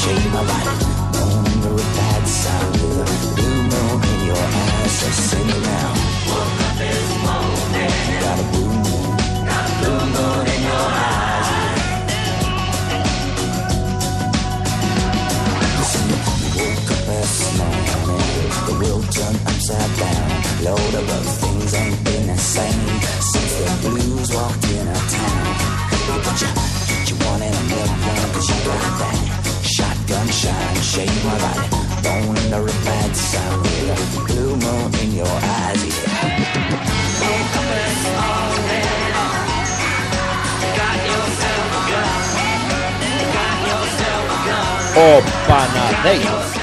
shame about it. Born under a bad sign with a blue moon in your eyes. So sing it now. Woke up this morning. You got a blue moon. Got a blue moon in your eyes. Listen, you woke up this morning. The world turned upside down. Lord above, things ain't been the same since the blues walked in our town. But you want in a million, cause you got that shotgun shine, shame about it. Born under a bad sign with a blue moon in your eyes, yeah. Woke up this morning, got yourself a gun, got yourself a gun. Ο Παναδέης.